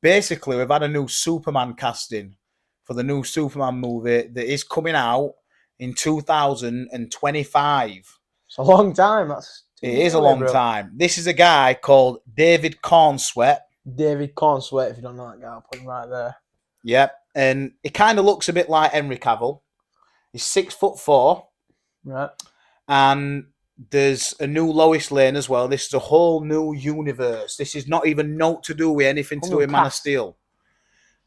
basically, we've had a new Superman casting for the new Superman movie that is coming out in 2025. It's a long time. That's It is a long time. This is a guy called David Cornsweet. David Cornsweet, if you don't know that guy, I'll put him right there. Yep. And he kind of looks a bit like Henry Cavill. He's 6'4". Right. And there's a new Lois Lane as well. This is a whole new universe. This is not even not to do with anything to do with Man of Steel.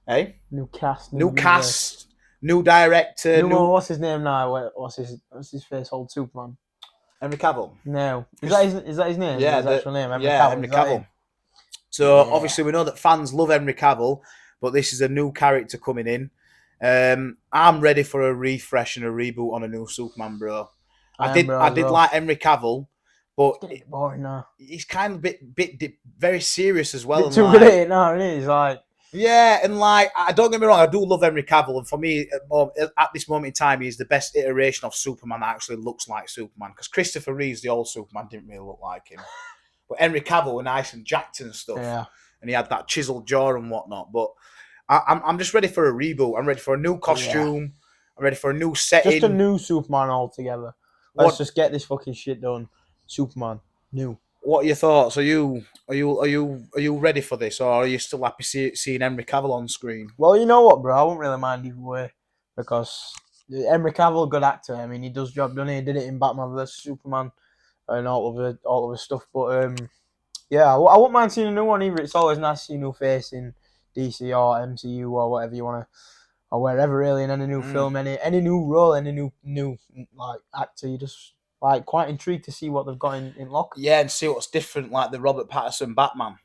Hey? New cast. New cast. New director. What's his name now? What's his face? Old Superman. Henry Cavill. No. Is that his name? Yeah. His actual name? Henry Cavill. So obviously we know that fans love Henry Cavill, but this is a new character coming in. I'm ready for a refresh and a reboot on a new Superman, bro. I did like Henry Cavill, but it's getting boring now. He's kind of very serious as well. Too good at it now, isn't he? He's like, yeah, and like, I don't get me wrong, I do love Henry Cavill, and for me, at this moment in time, he's the best iteration of Superman that actually looks like Superman. Because Christopher Reeves, the old Superman, didn't really look like him, but Henry Cavill was nice and jacked and stuff, and he had that chiseled jaw and whatnot. But I'm just ready for a reboot. I'm ready for a new costume. Yeah. I'm ready for a new setting. Just a new Superman altogether. Let's just get this fucking shit done. Superman, new. What are your thoughts? Are you ready for this, or are you still happy seeing Henry Cavill on screen? Well, you know what, bro? I wouldn't really mind either way, because Henry Cavill, good actor. I mean, he does job, doesn't he? He did it in Batman vs Superman and all of his stuff. But yeah, I wouldn't mind seeing a new one either. It's always nice to see a new face in DC or MCU or whatever you want to, or wherever really, in any new film, any new role, any new like actor. You just like quite intrigued to see what they've got in lock. Yeah, and see what's different, like the Robert Pattinson Batman.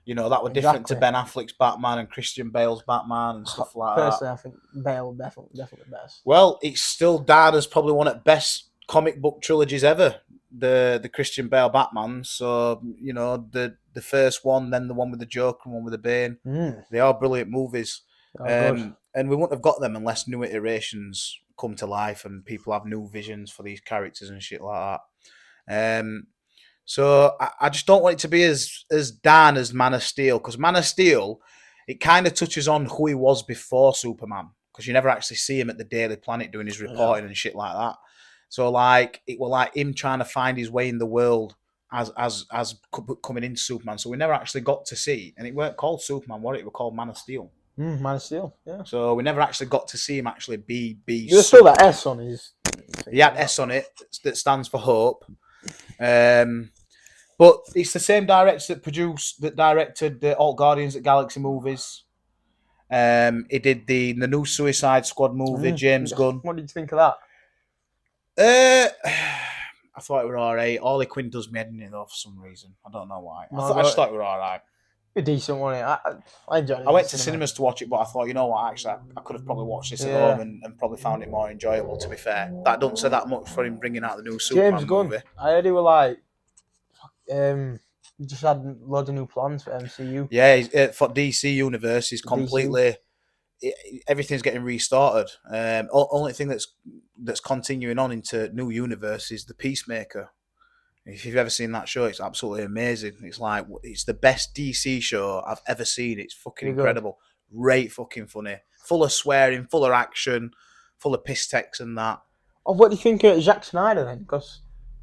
You know, that was different to Ben Affleck's Batman and Christian Bale's Batman and stuff like that. Personally, I think Bale definitely best. Well, it's still down as probably one of the best comic book trilogies ever, the Christian Bale Batman. So, you know, the first one, then the one with the Joker and one with the Bane. They are brilliant movies. And we wouldn't have got them unless new iterations come to life and people have new visions for these characters and shit like that. So I just don't want it to be as Dan as Man of Steel, because Man of Steel, it kind of touches on who he was before Superman, because you never actually see him at the Daily Planet doing his reporting and shit like that. So like it was like him trying to find his way in the world as coming into Superman. So we never actually got to see, and it weren't called Superman, what it was called Man of Steel. Man of Steel, yeah. So we never actually got to see him actually be. There's still that S on his. He had S on it that stands for hope. But it's the same director that directed the Alt Guardians of the Galaxy movies. He did the new Suicide Squad movie, James Gunn. What did you think of that? I thought it was alright. Harley Quinn does me head in though for some reason. I don't know why. I just thought it was alright. A decent one. I enjoyed it. I went to cinemas to watch it, but I thought, you know what, actually, I could have probably watched this at home and probably found it more enjoyable, to be fair. That don't say that much for him bringing out the new Superman James Gunn movie. I heard he was like, just had loads of new plans for MCU. Yeah, for DC Universe, he's completely... Everything's getting restarted. Only thing that's continuing on into new universe is the Peacemaker. If you've ever seen that show, it's absolutely amazing. It's like, it's the best DC show I've ever seen. It's fucking incredible. Great fucking funny. Full of swearing, full of action, full of piss techs and that. Oh, what do you think of Zack Snyder then? Because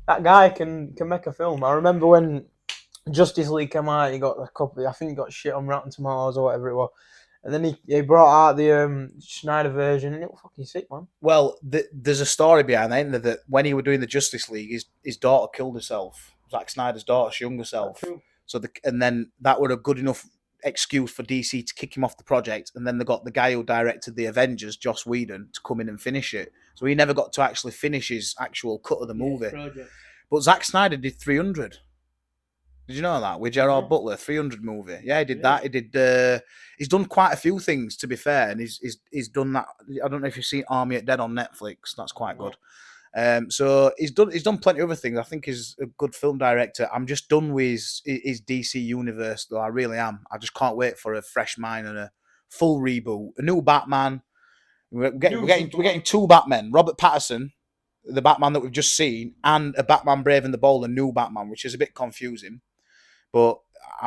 that guy can make a film. I remember when Justice League came out, he got a couple, I think he got shit on Rotten Tomatoes or whatever it was. And then he brought out the Snyder version, and it was fucking sick, man. Well, there's a story behind that, that when he was doing the Justice League, his daughter killed herself. Zack Snyder's daughter, she hung herself. So and then that would a good enough excuse for DC to kick him off the project. And then they got the guy who directed the Avengers, Joss Whedon, to come in and finish it. So he never got to actually finish his actual cut of the movie. But Zack Snyder did 300. Did you know that? With Gerard Butler, 300 movie. Yeah, he did that. He did. He's done quite a few things, to be fair, and he's done that. I don't know if you've seen Army at Dead on Netflix. That's quite good. So he's done plenty of other things. I think he's a good film director. I'm just done with his DC universe, though. I really am. I just can't wait for a fresh mind and a full reboot, a new Batman. We're getting two Batmen: Robert Pattinson, the Batman that we've just seen, and a Batman Brave and the Bold, a new Batman, which is a bit confusing. But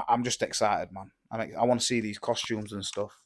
I'm just excited, man. I want to see these costumes and stuff.